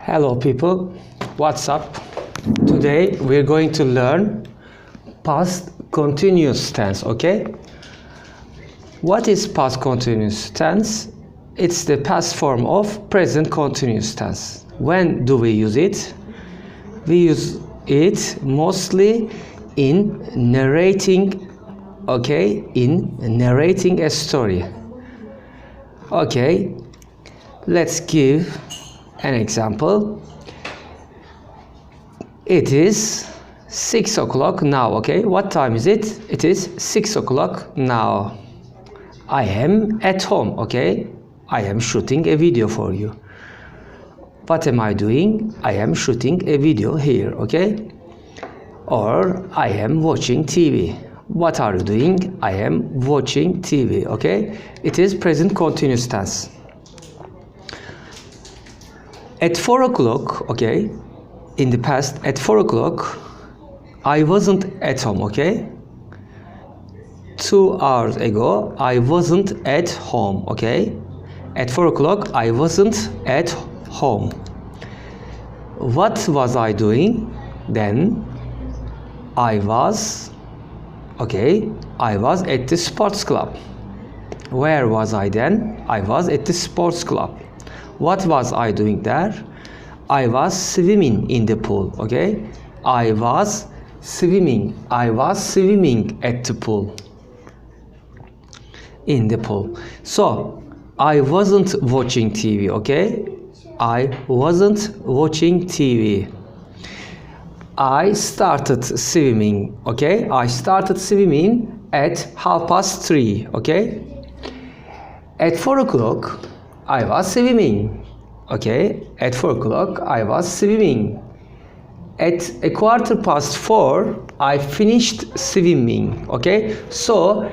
Hello people, what's up? Today we're going to learn past continuous tense, okay? What is past continuous tense? It's the past form of present continuous tense. When do we use it? We use it mostly in narrating, okay? In narrating a story. Okay, let's give an example. It is 6 o'clock now, okay? What time is it? It is 6 o'clock now. I am at home, okay? I am shooting a video for you. What am I doing? I am shooting a video here, okay? Or I am watching TV. What are you doing? I am watching TV, okay? It is present continuous tense. At 4 o'clock, okay, in the past, at 4 o'clock, I wasn't at home, okay? 2 hours ago, I wasn't at home, okay? At 4 o'clock, I wasn't at home. What was I doing? Then, I was, okay, I was at the sports club. Where was I then? I was at the sports club. What was I doing there? I was swimming in the pool, okay? I was swimming at the pool. In the pool. So, I wasn't watching TV, okay? I wasn't watching TV. I started swimming, okay? I started swimming at 3:30, okay? At 4 o'clock, I was swimming, okay? At 4 o'clock, I was swimming. At 4:15, I finished swimming, okay? So,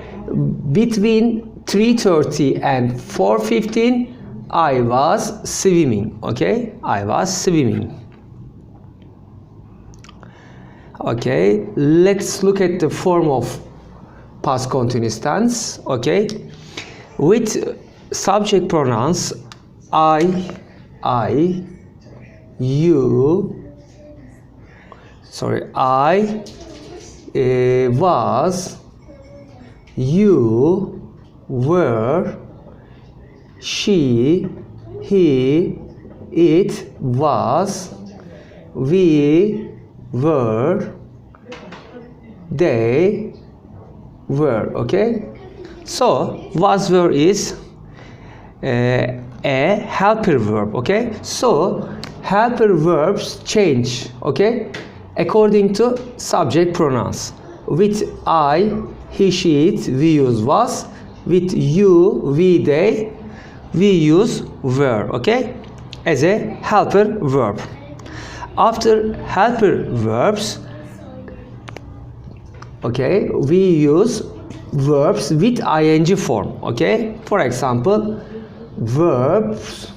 between 3:30 and 4:15, I was swimming, okay? I was swimming. Okay, let's look at the form of past continuous tense, okay? With subject pronouns I, you, I was, you were, she, he, it was, we were, they were, okay? So, was, were is a helper verb, okay? So, helper verbs change, okay? According to subject pronouns. With I, he, she, it, we use was. With you, we, they, we use were, okay? As a helper verb. After helper verbs, okay, we use verbs with ing form, okay? For example, verbs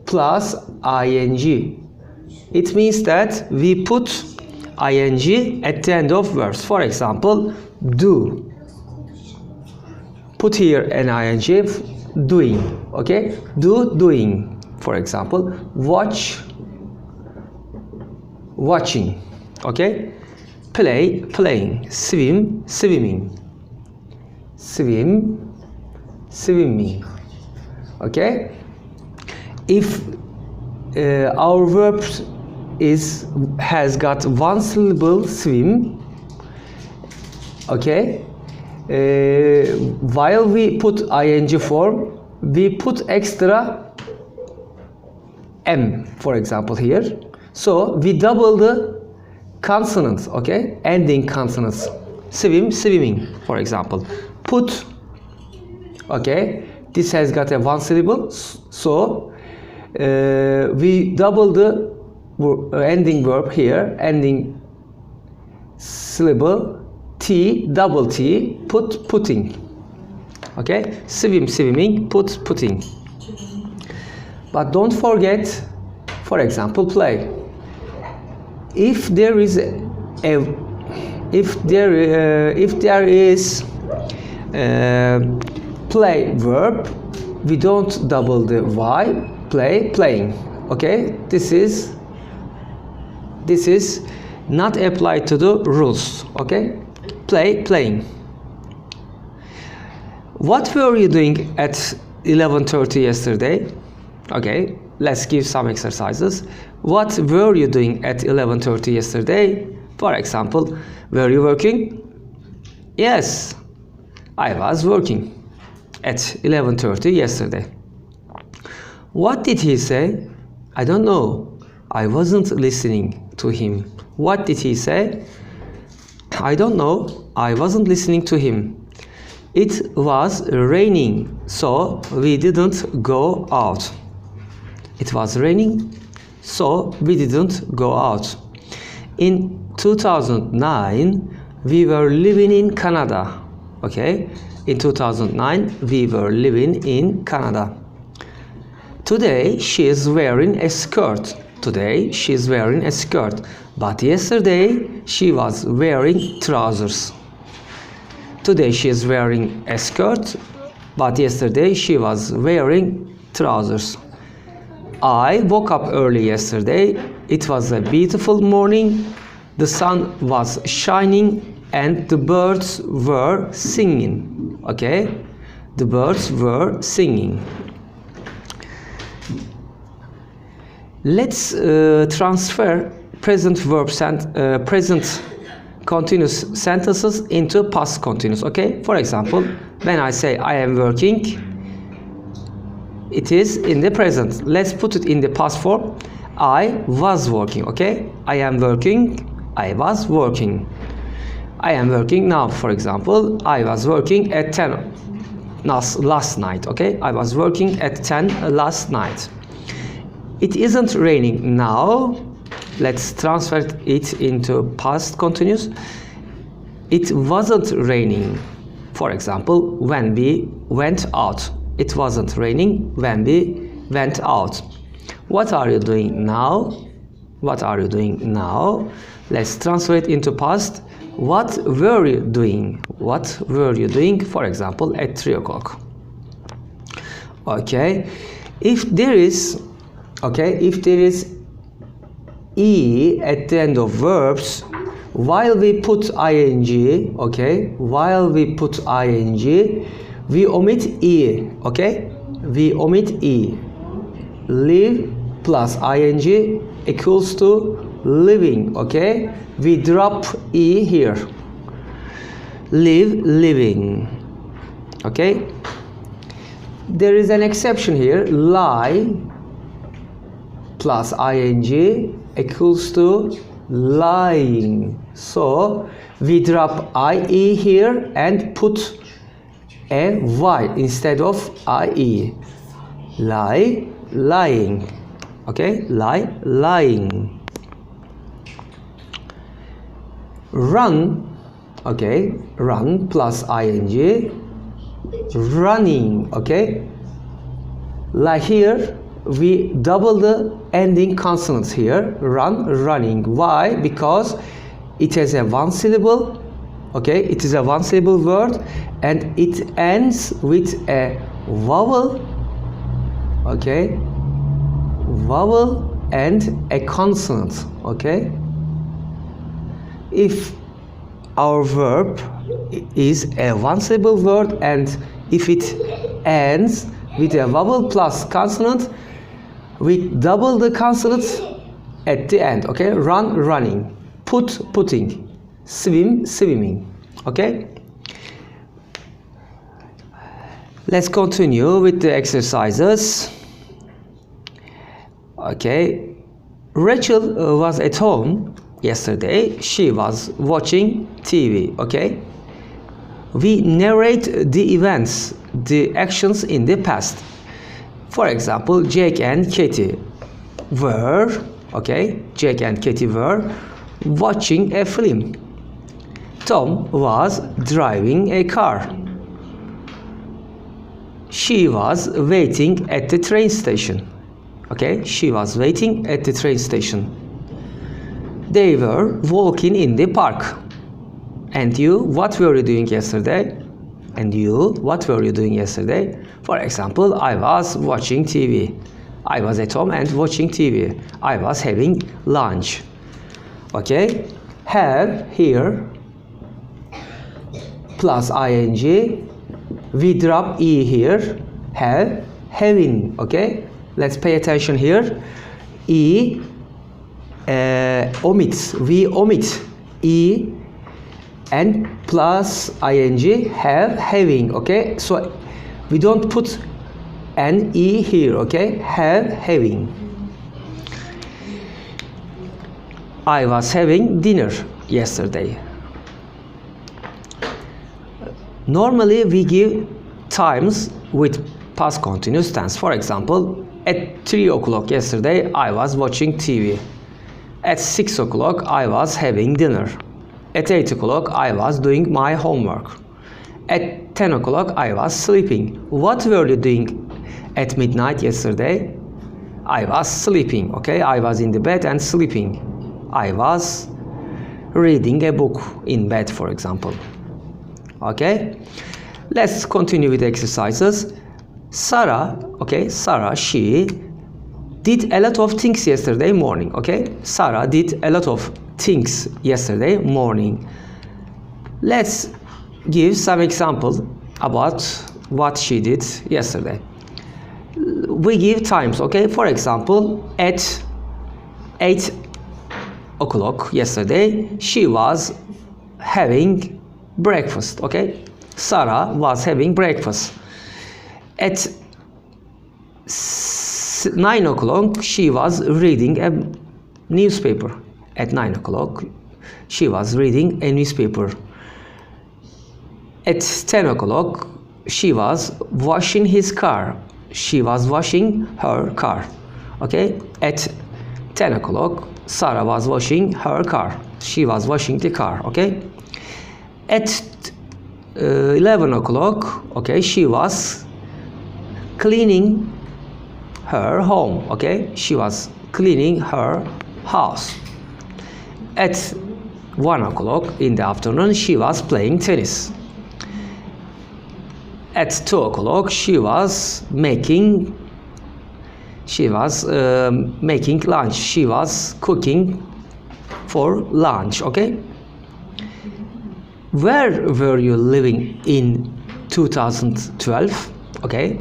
plus ing. It means that we put ing at the end of verbs. For example, do. Put here an ing, doing, okay? Do, doing. For example, watch, watching, okay? Play, playing. Swim, swimming. Swim, swimming. Okay? If our verb has got one syllable, swim, okay? While we put ing form, we put extra m, for example, here. So we double the consonants, okay? Ending consonants. Swim, swimming, for example. Put, okay? This has got a one syllable, so we double the ending verb here, ending syllable, T, double T, put, putting. Okay? Swim, swimming, put, putting. But don't forget, for example, play. If there is play verb, we don't double the y, play, playing. Okay, this is not applied to the rules. Okay, playing. What were you doing at 11:30 yesterday? Okay, let's give some exercises. What were you doing at 11:30 yesterday? For example, were you working? Yes, I was working at 11:30 yesterday. What did he say? I don't know. I wasn't listening to him. What did he say? I don't know. I wasn't listening to him. It was raining, so we didn't go out. It was raining, so we didn't go out. In 2009, we were living in Canada. Okay? In 2009, we were living in Canada. Today, she is wearing a skirt. Today, she is wearing a skirt. But yesterday, she was wearing trousers. Today, she is wearing a skirt. But yesterday, she was wearing trousers. I woke up early yesterday. It was a beautiful morning. The sun was shining and the birds were singing. Okay? The birds were singing. Let's transfer present verbs and present continuous sentences into past continuous. Okay? For example, when I say I am working, it is in the present. Let's put it in the past form. I was working. Okay? I am working. I was working. I am working now. For example, I was working at 10 last night. Okay? I was working at 10 last night. It isn't raining now. Let's transfer it into past continuous. It wasn't raining. For example, when we went out. It wasn't raining when we went out. What are you doing now? What are you doing now? Let's transfer it into past. What were you doing? What were you doing? For example, at 3 o'clock. Okay. If there is E at the end of verbs, while we put ing, okay, while we put ing, we omit E, okay, we omit E. Live plus ing equals to living, okay, we drop E here. Live, living, okay. There is an exception here. Lie plus ing equals to lying. So we drop IE here and put a Y instead of IE. Lie, lying. Okay, lie, lying. Run, okay, run plus ing, running, okay. Like here, we double the ending consonants here. Run, running. Why? Because it has a one syllable. Okay, it is a one syllable word and it ends with a vowel. Okay, vowel and a consonant. Okay, if our verb is a one syllable word and if it ends with a vowel plus consonant, we double the consonants at the end. Okay, run, running, put, putting, swim, swimming. Okay, let's continue with the exercises. Okay, Rachel was at home yesterday. She was watching TV. Okay, we narrate the events, the actions in the past. For example, Jake and Katie were, okay, Jake and Katie were watching a film. Tom was driving a car. She was waiting at the train station. Okay, she was waiting at the train station. They were walking in the park. And you, what were you doing yesterday? And you, what were you doing yesterday? For example, I was watching TV. I was at home and watching TV. I was having lunch. Okay, have here plus ing. We drop e here. Have, having. Okay, let's pay attention here. E omits. We omit e and plus ing, have, having. Okay, so we don't put an e here. Okay, have, having. I was having dinner yesterday. Normally we give times with past continuous tense. For example, at 3 o'clock yesterday I was watching TV. At 6 o'clock I was having dinner. At 8 o'clock I was doing my homework. At 10 o'clock I was sleeping. What were you doing at midnight yesterday? I was sleeping. Okay, I was in the bed and sleeping. I was reading a book in bed, for example. Okay, let's continue with exercises. Sarah, okay, Sarah, she did a lot of things yesterday morning. Okay, Sarah did a lot of things yesterday morning. Let's give some examples about what she did yesterday. We give times. Okay, for example, at 8 o'clock yesterday she was having breakfast. Okay, Sarah was having breakfast. At 9 o'clock she was reading a newspaper. At 9 o'clock she was reading a newspaper. At 10 o'clock she was washing his car. She was washing her car. Okay, at 10 o'clock Sarah was washing her car. She was washing the car. Okay, at 11 o'clock, okay, she was cleaning her home. Okay, she was cleaning her house. At 1 o'clock in the afternoon she was playing tennis. At 2 o'clock she was making lunch. She was cooking for lunch. Okay, where were you living in 2012? Okay,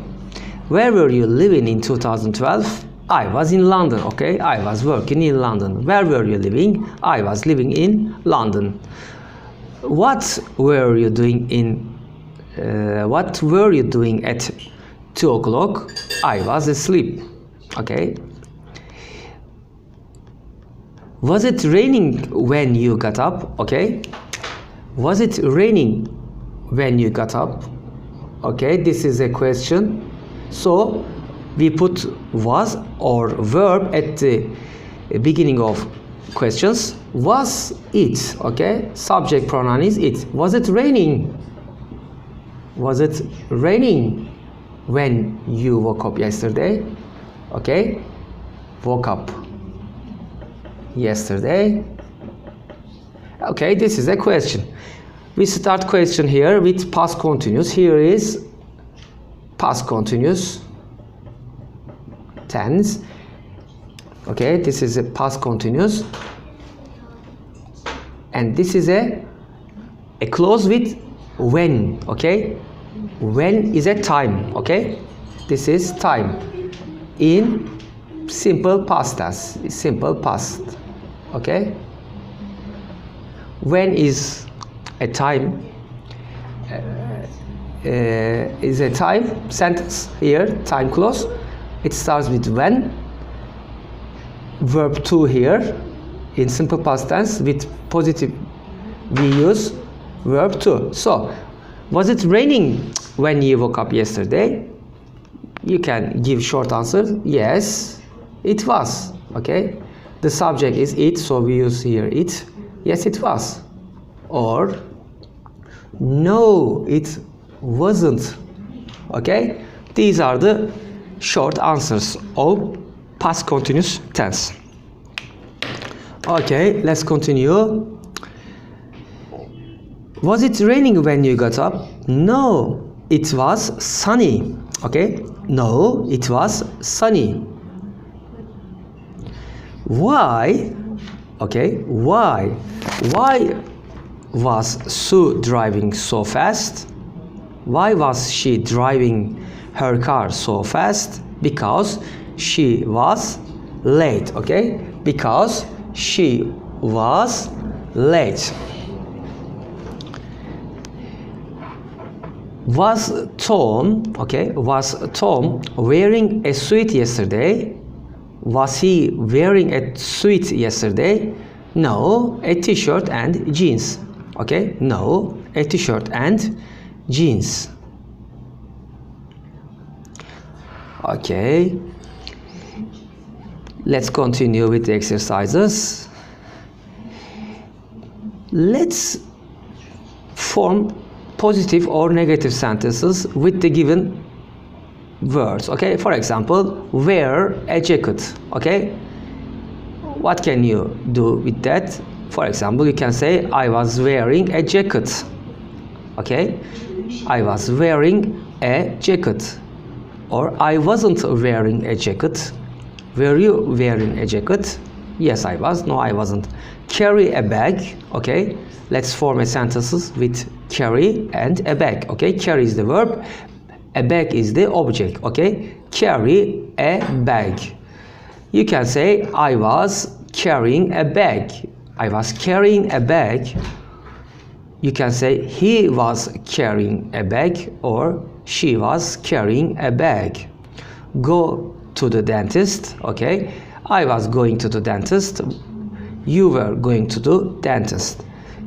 where were you living in 2012? I was in London. Okay, I was working in London. Where were you living? I was living in London. What were you doing at 2 o'clock? I was asleep. Okay, was it raining when you got up? Okay, was it raining when you got up? Okay, this is a question, so we put was or verb at the beginning of questions. Was it? Okay, subject pronoun is it. Was it raining? Was it raining when you woke up yesterday? Okay, woke up yesterday. Okay, this is a question. We start question here with past continuous. Here is past continuous tense. Okay, this is a past continuous, and this is a clause with when. Okay, when is a time. Okay, this is time in simple past tense, simple past. Okay, when is a time, is a time sentence here, time clause. It starts with when, verb to here in simple past tense with positive we use verb to. So was it raining when you woke up yesterday? You can give short answer, yes it was. Okay, the subject is it, so we use here it. Yes it was. Or no it wasn't. Okay, these are the short answers of past continuous tense. Okay, let's continue. Was it raining when you got up? No, it was sunny. Okay, no, it was sunny. Why? Okay, why was Sue driving so fast? Why was she driving her car so fast? Because she was late. Okay, because she was late. Was Tom wearing a suit yesterday? Was he wearing a suit yesterday? No, a t-shirt and jeans. Okay, no, a t-shirt and jeans. Okay, let's continue with the exercises. Let's form positive or negative sentences with the given words. Okay, for example, wear a jacket. Okay, what can you do with that? For example, you can say I was wearing a jacket. Okay, I was wearing a jacket. Or I wasn't wearing a jacket. Were you wearing a jacket? Yes, I was. No, I wasn't. Carry a bag. Okay, let's form a sentences with carry and a bag. Okay, carry is the verb, a bag is the object. Okay, carry a bag. You can say I was carrying a bag. I was carrying a bag. You can say he was carrying a bag or she was carrying a bag. Go to the dentist. Okay, I was going to the dentist. You were going to the dentist.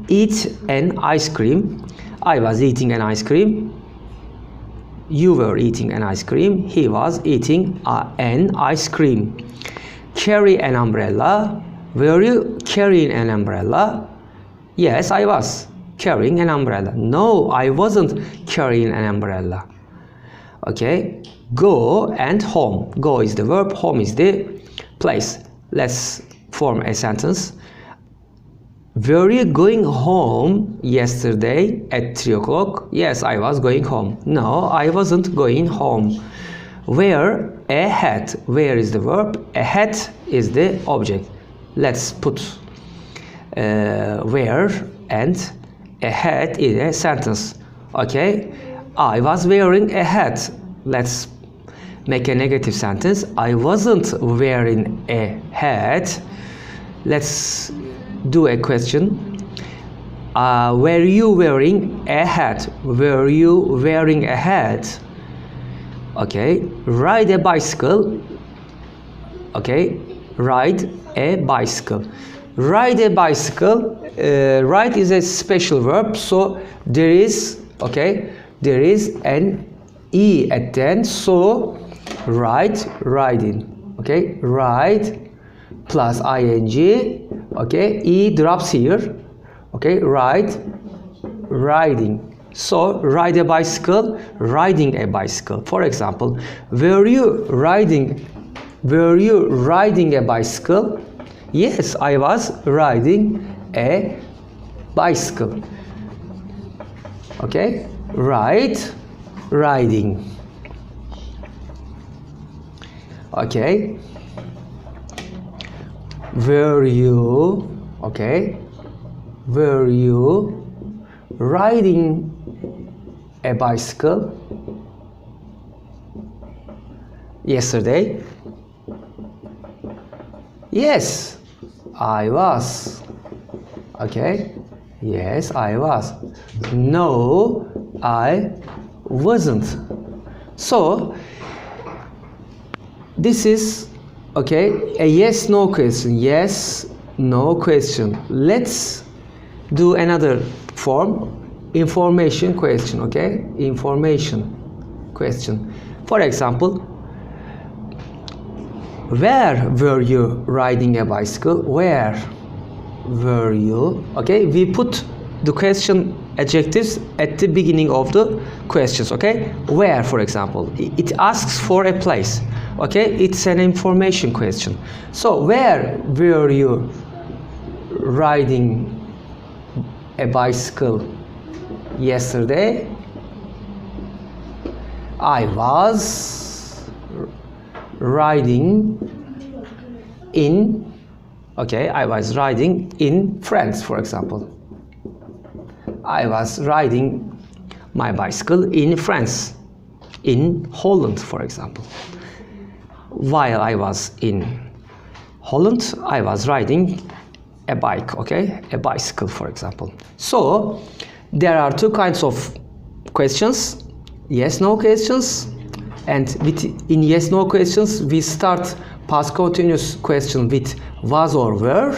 Eat an ice cream. I was eating an ice cream. You were eating an ice cream. He was eating an ice cream. Carry an umbrella. Were you carrying an umbrella? Yes, I was carrying an umbrella. No, I wasn't carrying an umbrella. Okay, go and home. Go is the verb, home is the place. Let's form a sentence. Were you going home yesterday at 3 o'clock? Yes, I was going home. No, I wasn't going home. Wear a hat. Wear is the verb, a hat is the object. Let's put wear and a hat in a sentence. Okay, I was wearing a hat. Let's make a negative sentence. I wasn't wearing a hat. Let's do a question. Were you wearing a hat? Were you wearing a hat? Okay, ride a bicycle. Okay, ride a bicycle. Ride a bicycle. Ride is a special verb, so there is an e at the end, so ride, riding. Okay, ride plus ing. Okay, e drops here. Okay, ride, riding. So ride a bicycle, riding a bicycle. For example, were you riding a bicycle? Yes, I was riding a bicycle. Okay, ride, riding. Okay, were you riding a bicycle yesterday? Yes, I was. Okay, yes, I was. No, I wasn't. So this is a yes no question. Yes no question. Let's do another form, information question. Okay, information question. For example, where were you riding a bicycle? Where were you? Okay, we put the question adjectives at the beginning of the questions. Okay, where, for example, it asks for a place. Okay, it's an information question. So where were you riding a bicycle yesterday? I was riding in Okay, I was riding in France, for example. I was riding my bicycle in France, in Holland, for example. While I was in Holland, I was riding a bike, okay? A bicycle, for example. So, there are two kinds of questions, yes-no questions, and in yes-no questions, we start past continuous question with was or were,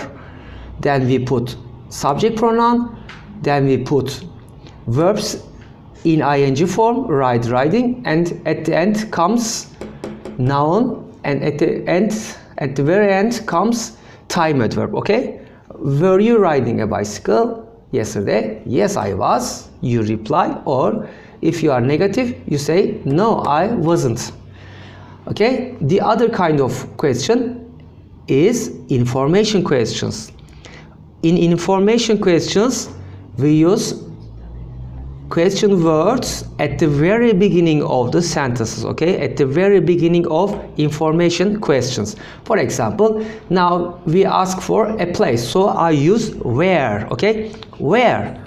then we put subject pronoun, then we put verbs in ing form, ride, riding, and at the end comes noun, and at the very end comes time adverb, okay? Were you riding a bicycle yesterday? Yes, I was. You reply, or if you are negative, you say no, I wasn't. Okay? The other kind of question is information questions. In information questions, we use question words at the very beginning of the sentences, okay? At the very beginning of information questions. For example, now we ask for a place, so I use where, okay? Where?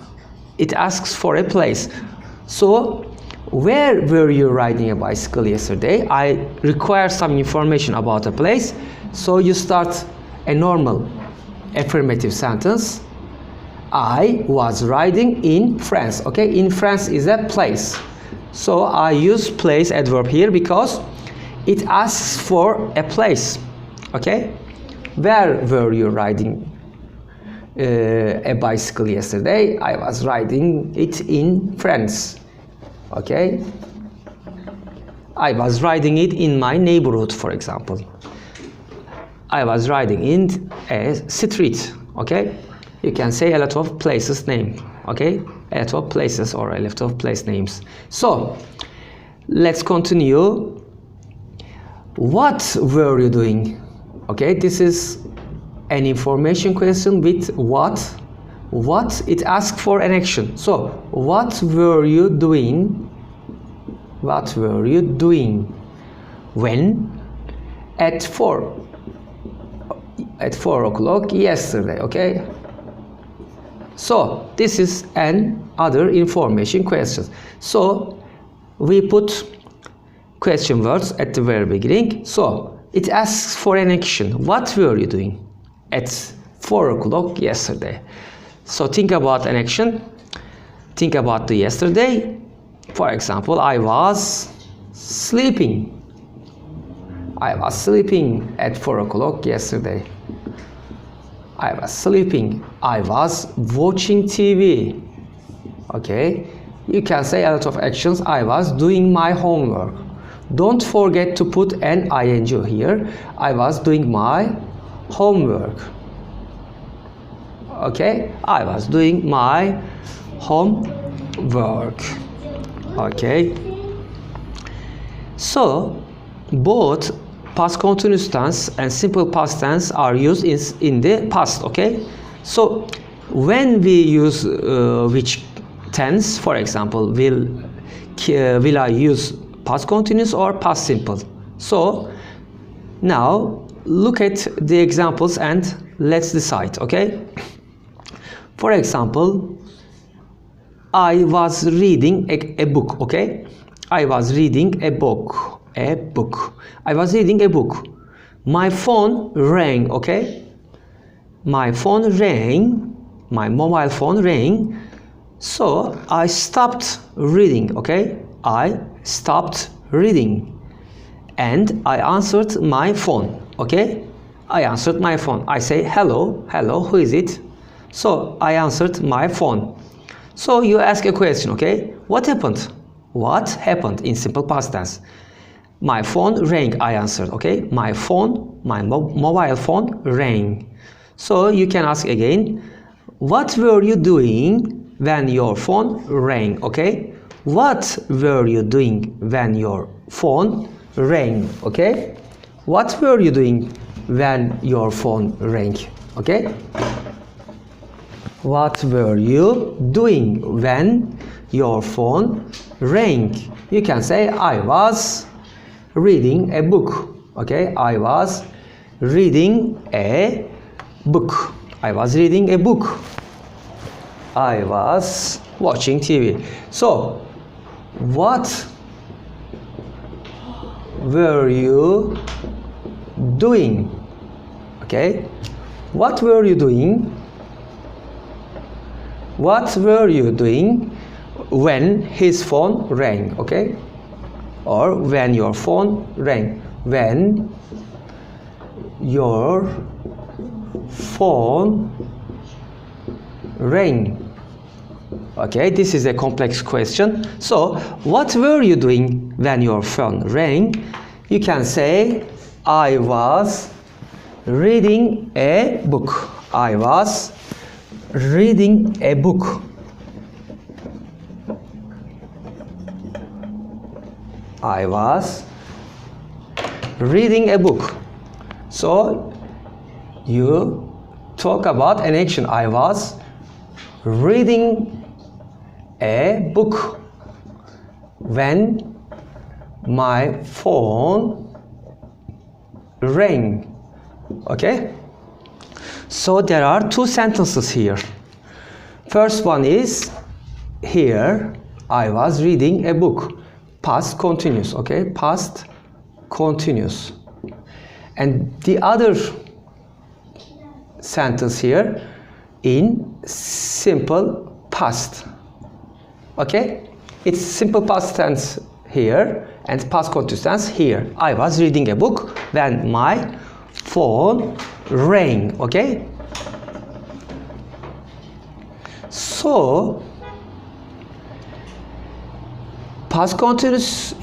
It asks for a place. So, where were you riding a bicycle yesterday? I require some information about a place, so you start a normal affirmative sentence. I was riding in France, okay? In France is a place. So I use place adverb here because it asks for a place, okay? Where were you riding a bicycle yesterday? I was riding it in France, okay? I was riding it in my neighborhood, for example. I was riding in a street, okay? You can say a lot of places name, okay? A lot of places or a lot of place names. So, let's continue. What were you doing? Okay, this is an information question with what. What? It asks for an action. So, what were you doing? What were you doing? When? At 4 o'clock yesterday, okay? So, this is another information question. So, we put question words at the very beginning. So, it asks for an action. What were you doing at 4 o'clock yesterday? So, think about an action. Think about the yesterday. For example, I was sleeping. I was sleeping at 4 o'clock yesterday. I was sleeping. I was watching TV. Okay? You can say a lot of actions. I was doing my homework. Don't forget to put an ing here. I was doing my homework. Okay? I was doing my homework. Okay? So, both past continuous tense and simple past tense are used in the past, okay? So, when we use which tense, for example, will I use past continuous or past simple? So, now look at the examples and let's decide, okay? For example, I was reading a book, okay? I was reading a book. I was reading a book. My phone rang, okay? My phone rang. My mobile phone rang. So I stopped reading, okay? I stopped reading. And I answered my phone, okay? I answered my phone. I say, hello, who is it? So I answered my phone. So you ask a question, okay? What happened? What happened in simple past tense? My phone rang, I answered, okay? My mobile phone rang. So you can ask again, what were you doing when your phone rang, okay? What were you doing when your phone rang, okay? What were you doing when your phone rang, okay? What were you doing when your phone rang? You can say, I was reading a book, okay? I was reading a book. I was reading a book. I was watching TV. So, what were you doing? Okay, what were you doing? What were you doing when his phone rang? Okay, or when your phone rang. When your phone rang. Okay, this is a complex question. So, what were you doing when your phone rang? You can say, I was reading a book. I was reading a book. I was reading a book. So, you talk about an action. I was reading a book when my phone rang. Okay, so there are two sentences here. First one is here, I was reading a book. Past continuous. Okay, past continuous. And the other sentence here in simple past. Okay, it's simple past tense here and past continuous tense here. I was reading a book when my phone rang. Okay, so past continuous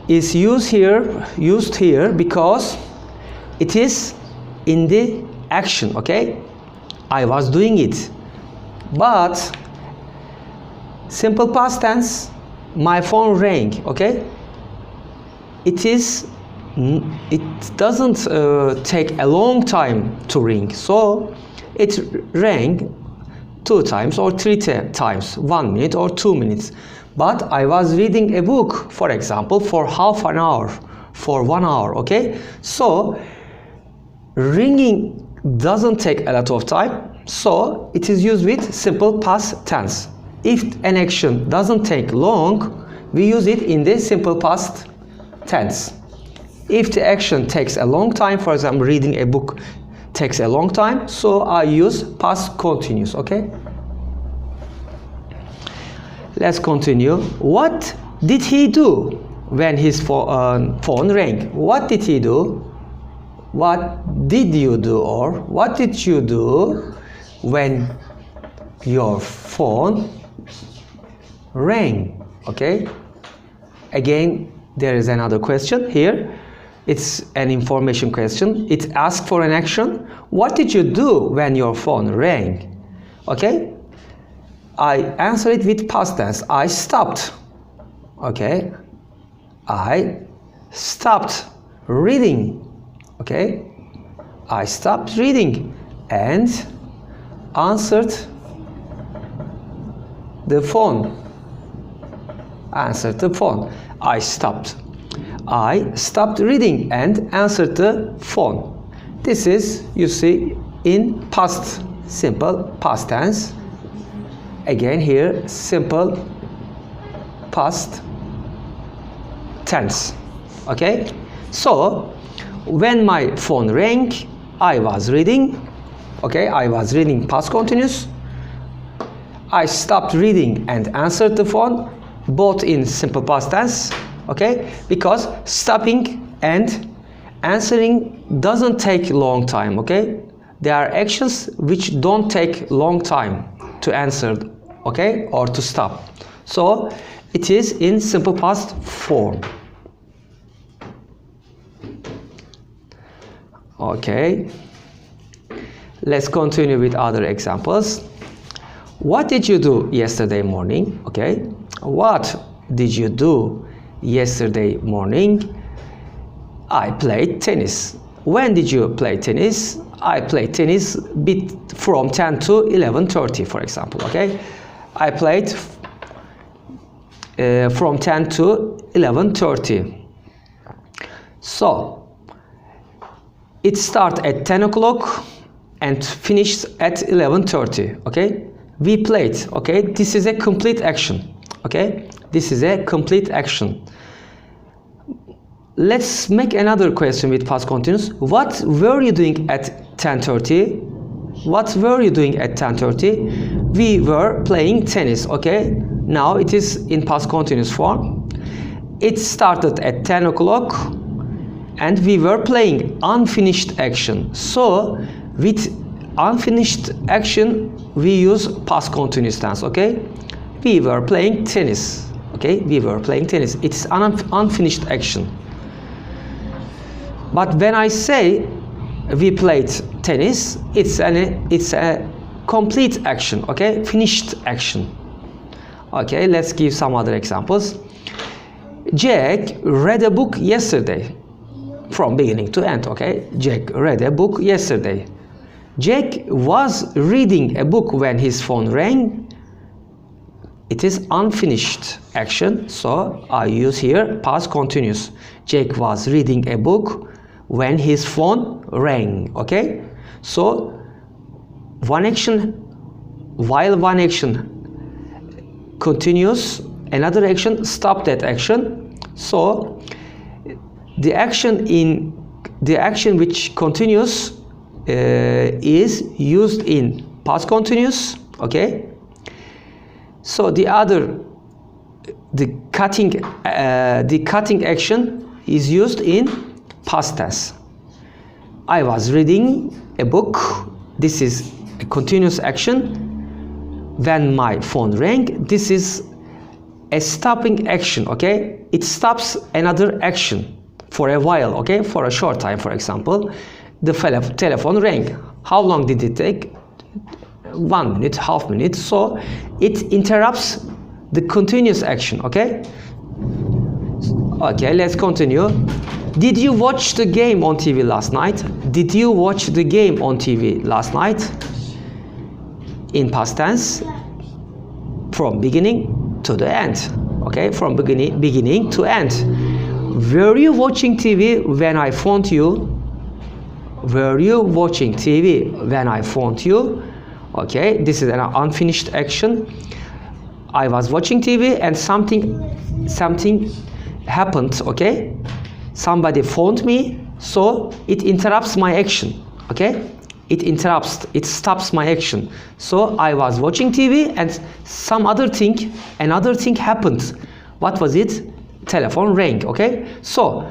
is used here because it is in the action. Okay, I was doing it. But simple past tense, my phone rang. Okay, it doesn't take a long time to ring, so it rang 2 times or 3 times, 1 minute or 2 minutes. But I was reading a book, for example, for half an hour, for 1 hour. Okay, so ringing doesn't take a lot of time, so it is used with simple past tense. If an action doesn't take long, we use it in the simple past tense. If the action takes a long time, for example, reading a book takes a long time, so I use past continuous. Okay, let's continue. What did he do when his phone rang? What did he do? What did you do, or what did you do when your phone rang? Okay, again there is another question here. It's an information question. It asks for an action. What did you do when your phone rang? Okay, I answer it with past tense. I stopped. Okay, I stopped reading. Okay, I stopped reading and answered the phone. Answered the phone. I stopped reading and answered the phone. This is, you see, in past, simple past tense. Again here, simple past tense. Okay, so when my phone rang, I was reading. Okay, I was reading past continuous. I stopped reading and answered the phone, both in simple past tense. Okay, because stopping and answering doesn't take long time. Okay, there are actions which don't take long time to answer, okay, or to stop. So it is in simple past form. Okay, let's continue with other examples. What did you do yesterday morning? Okay, what did you do yesterday morning? I played tennis. When did you play tennis? I played tennis from 10 to 11:30, for example. Okay, I played from 10 to 11:30. So it starts at 10 o'clock and finished at 11:30. Okay, we played. Okay, this is a complete action. Okay, this is a complete action. Let's make another question with past continuous. What were you doing at 10:30? What were you doing at 10:30? We were playing tennis. Okay, now it is in past continuous form. It started at 10 o'clock and we were playing unfinished action. So with unfinished action we use past continuous tense. Okay, we were playing tennis. Okay, we were playing tennis. It's an unfinished action. But when I say we played tennis, it's a complete action. Okay, finished action. Okay, let's give some other examples. Jack read a book yesterday. From beginning to end. Okay, Jack read a book yesterday. Jack was reading a book when his phone rang. It is unfinished action, so I use here past continuous. Jack was reading a book when his phone rang. Okay, so one action, while one action continues, another action stop that action. So the action which continues is used in past continuous. Okay, so the cutting action is used in past tense. I was reading a book. This is a continuous action. When my phone rang, this is a stopping action. Okay, it stops another action for a while. Okay, for a short time. For example, the telephone rang. How long did it take? 1 minute, half minute. So it interrupts the continuous action. Okay, let's continue. Did you watch the game on TV last night? Did you watch the game on TV last night? In past tense, from beginning to the end. Okay, from beginning to end. Were you watching TV when I phoned you? Were you watching TV when I phoned you? Okay, this is an unfinished action. I was watching TV and something happened. Okay, somebody phoned me, so it interrupts my action. Okay, it stops my action. So I was watching TV and another thing happened. What was it? Telephone rang. Okay, so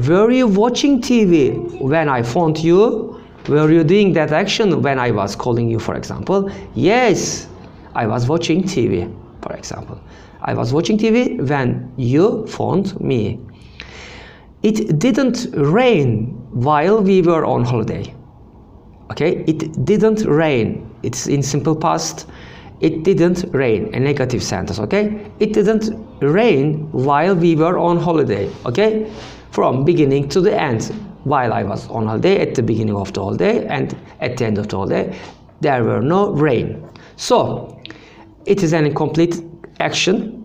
were you watching TV when I phoned you? Were you doing that action when I was calling you, for example? Yes, I was watching TV, for example. I was watching TV when you phoned me. It didn't rain while we were on holiday. Okay, it didn't rain. It's in simple past. It didn't rain, a negative sentence. Okay, it didn't rain while we were on holiday. Okay, from beginning to the end. While I was on holiday, at the beginning of the holiday and at the end of the holiday, there were no rain. So it is an incomplete action.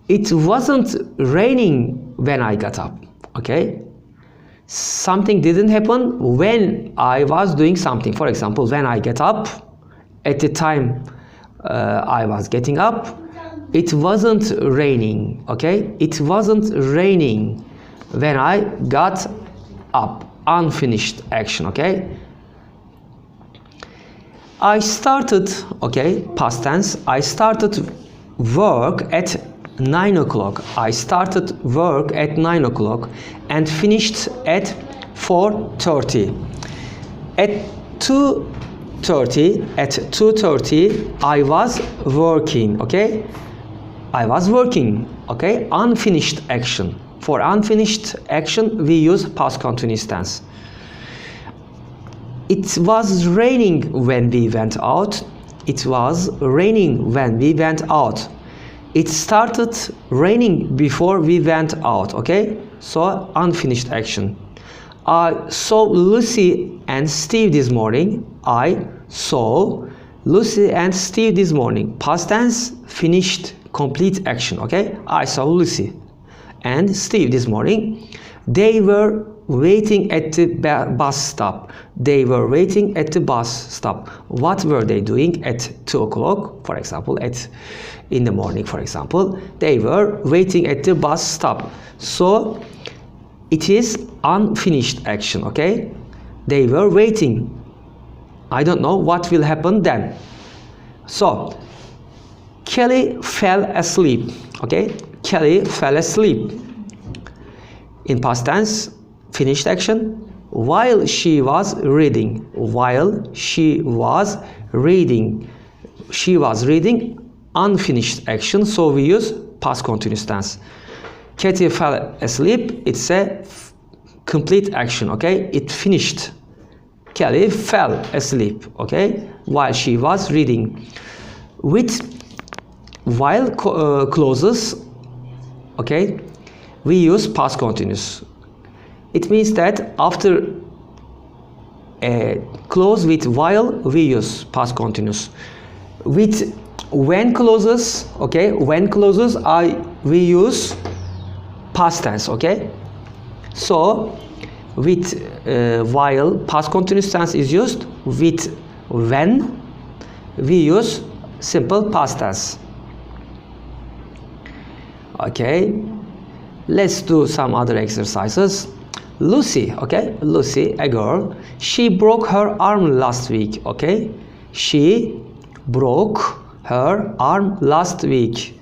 It wasn't raining when I got up. Okay, something didn't happen when I was doing something. For example, when I get up, at the time I was getting up, it wasn't raining. Okay, it wasn't raining when I got up. Unfinished action. Okay, I started, okay, past tense, I started work at 9 o'clock. I started work at 9 o'clock and finished at 4:30. At 2:30 I was working. Okay, I was working. Okay, unfinished action. For unfinished action we use past continuous tense. It was raining when we went out. It was raining when we went out. It started raining before we went out. Okay, so unfinished action. I saw Lucy and Steve this morning. I saw Lucy and Steve this morning. Past tense, finished, complete action. Okay, I saw Lucy and Steve this morning. They were waiting at the bus stop. They were waiting at the bus stop. What were they doing at 2 o'clock, for example, in the morning, for example? They were waiting at the bus stop. So it is unfinished action, okay? They were waiting. I don't know what will happen then. So Kelly fell asleep, okay? Kelly fell asleep. In past tense, finished action, while she was reading. While she was reading. She was reading, unfinished action, so we use past continuous tense. Katie fell asleep, it's a complete action, okay? It finished. Kelly fell asleep, okay? While she was reading. With while clauses, okay, we use past continuous. It means that after a clause with while, we use past continuous. With when clauses, okay, when clauses, we use past tense, okay. So with while, past continuous tense is used. With when, we use simple past tense. Okay, let's do some other exercises. Lucy, okay, Lucy, a girl, she broke her arm last week, okay? She broke her arm last week.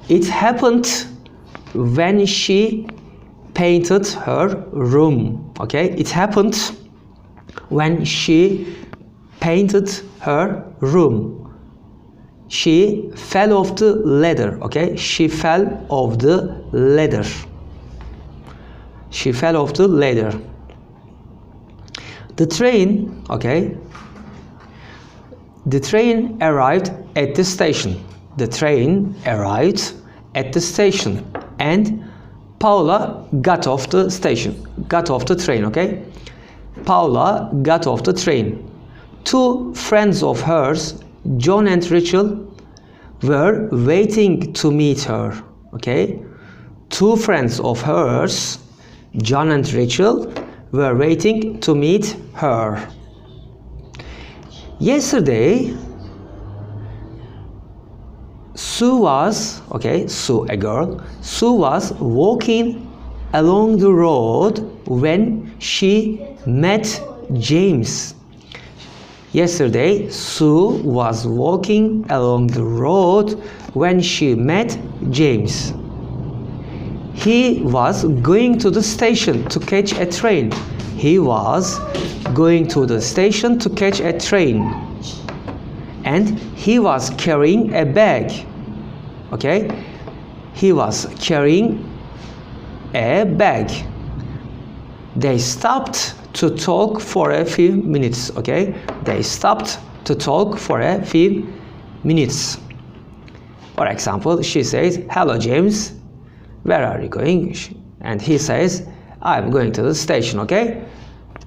It happened when she painted her room, okay? It happened when she painted her room. She fell off the ladder, okay? She fell off the ladder. She fell off the ladder. The train, okay? The train arrived at the station. The train arrived at the station. And Paula got off the station. Got off the train, okay? Paula got off the train. Two friends of hers, John and Rachel, were waiting to meet her, okay? Two friends of hers, John and Rachel, were waiting to meet her. Yesterday, Sue was, okay, Sue, a girl, Sue was walking along the road when she met James. Yesterday, Sue was walking along the road when she met James. He was going to the station to catch a train. He was going to the station to catch a train. And he was carrying a bag. Okay? He was carrying a bag. They stopped to talk for a few minutes. Okay? They stopped to talk for a few minutes. For example, she says, "Hello, James. Where are you going?" And he says, "I'm going to the station," okay?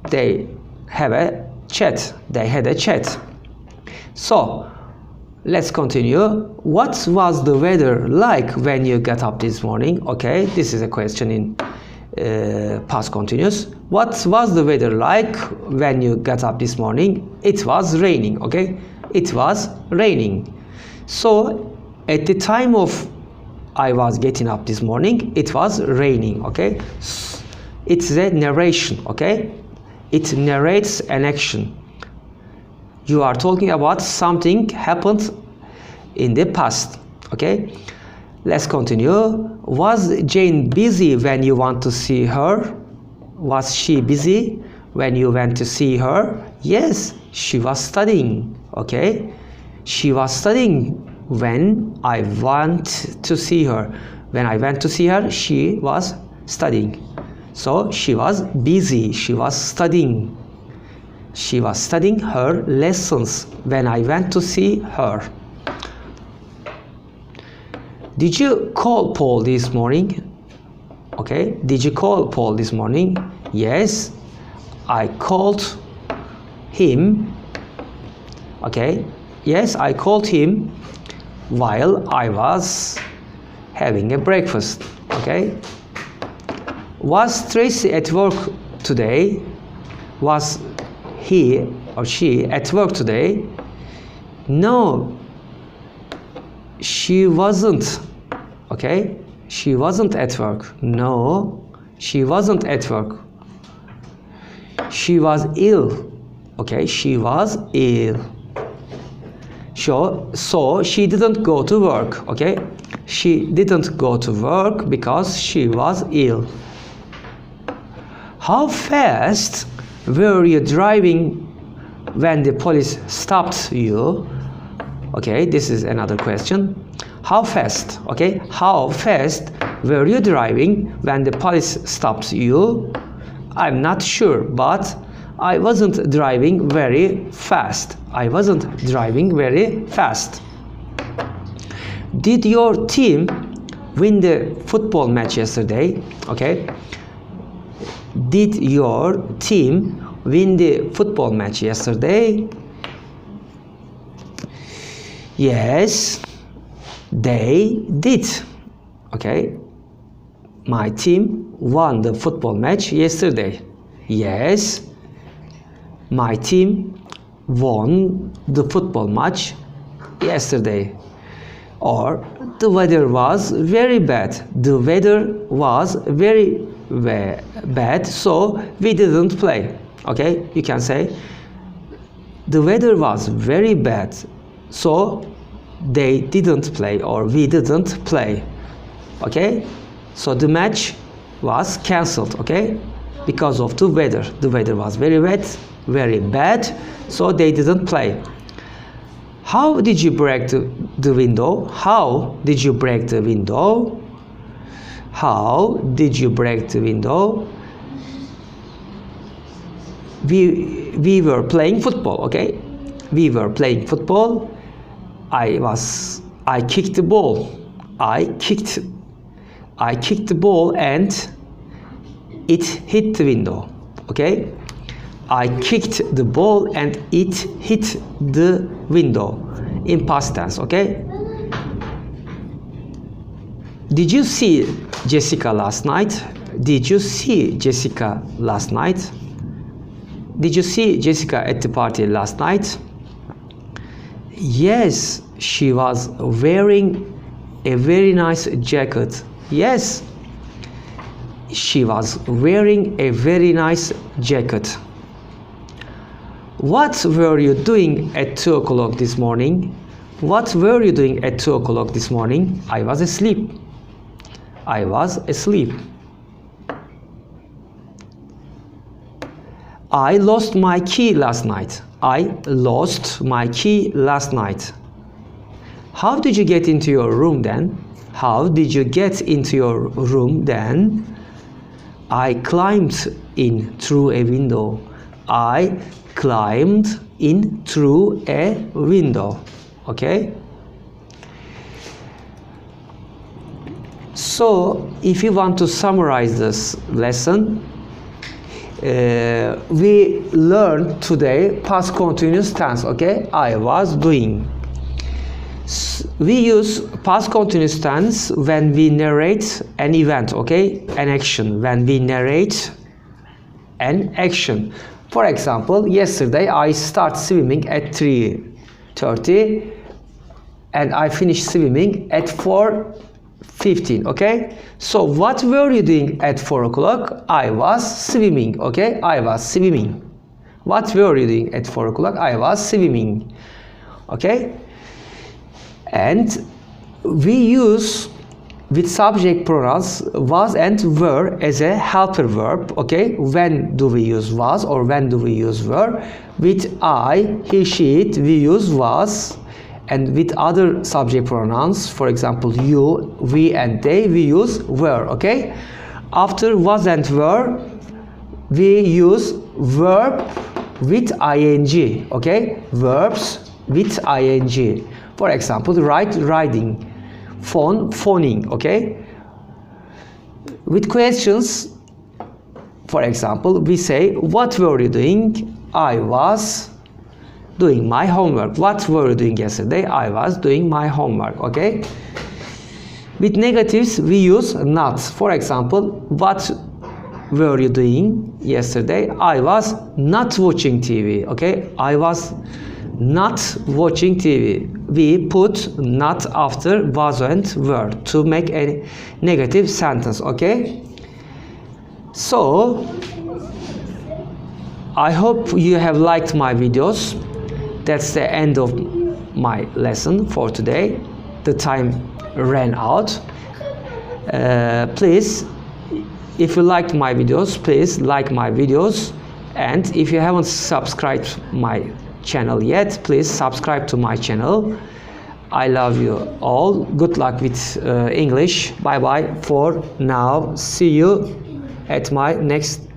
They have a chat. They had a chat. So, let's continue. What was the weather like when you got up this morning? Okay, this is a question in past continuous. What was the weather like when you got up this morning? It was raining, okay? It was raining. So, at the time of I was getting up this morning, it was raining, okay? It's a narration, okay? It narrates an action. You are talking about something happened in the past, okay? Let's continue. Was Jane busy when you want to see her? Was she busy when you went to see her? Yes, she was studying, okay? She was studying when I went to see her. When I went to see her, she was studying. So she was busy. She was studying. She was studying her lessons when I went to see her. Did you call Paul this morning? Okay. Did you call Paul this morning? Yes, I called him. Okay. Yes, I called him while I was having a breakfast. Okay. Was Tracy at work today? Was he or she at work today? No, she wasn't. Okay, she wasn't at work. No, she wasn't at work. She was ill. Okay, she was ill. So she didn't go to work. Okay, she didn't go to work because she was ill. How fast were you driving when the police stopped you? Okay, this is another question. How fast? Okay, how fast were you driving when the police stopped you? I'm not sure, but I wasn't driving very fast. I wasn't driving very fast. Did your team win the football match yesterday? Okay. Did your team win the football match yesterday? Yes, they did. Okay. My team won the football match yesterday. Yes, my team won the football match yesterday. Or the weather was very bad. The weather was very bad, so we didn't play. Okay, you can say the weather was very bad, so they didn't play, or we didn't play. Okay, so the match was cancelled. Okay, because of the weather. The weather was very wet, very bad, so they didn't play. How did you break the window? How did you break the window? How did you break the window? We were playing football. Okay, we were playing football. I kicked the ball. I kicked the ball and it hit the window. Okay, I kicked the ball and it hit the window in past tense. Okay, did you see Jessica last night? Did you see Jessica last night? Did you see Jessica at the party last night? Yes, she was wearing a very nice jacket. Yes, she was wearing a very nice jacket. What were you doing at 2 o'clock this morning? What were you doing at 2 o'clock this morning? I was asleep. I was asleep. I lost my key last night. I lost my key last night. How did you get into your room then? How did you get into your room then? I climbed in through a window. I climbed in through a window. Okay? So, if you want to summarize this lesson, we learned today past continuous tense. Okay, I was doing. We use past continuous tense when we narrate an event. Okay, an action. When we narrate an action. For example, yesterday I started swimming at 3:30 and I finished swimming at 4:15. Okay, so what were you doing at 4 o'clock? I was swimming. Okay, I was swimming. What were you doing at 4 o'clock? I was swimming. Okay, and we use with subject pronouns was and were as a helper verb. Okay, when do we use was or when do we use were? With I, he, she, it, we use was. And with other subject pronouns, for example, you, we, and they, we use were. Okay, after was and were, we use verb with ing. Okay, verbs with ing. For example, write, writing, phone, phoning. Okay, with questions, for example, we say, what were you doing? I was doing my homework. What were you doing yesterday? I was doing my homework. Okay, with negatives we use not. For example, what were you doing yesterday? I was not watching TV. Okay, I was not watching TV. We put not after wasn't were to make a negative sentence. Okay, so I hope you have liked my videos. That's the end of my lesson for today. The time ran out. Please, if you liked my videos, please like my videos, and if you haven't subscribed my channel yet, please subscribe to my channel. I love you all. Good luck with English. Bye bye for now. See you at my next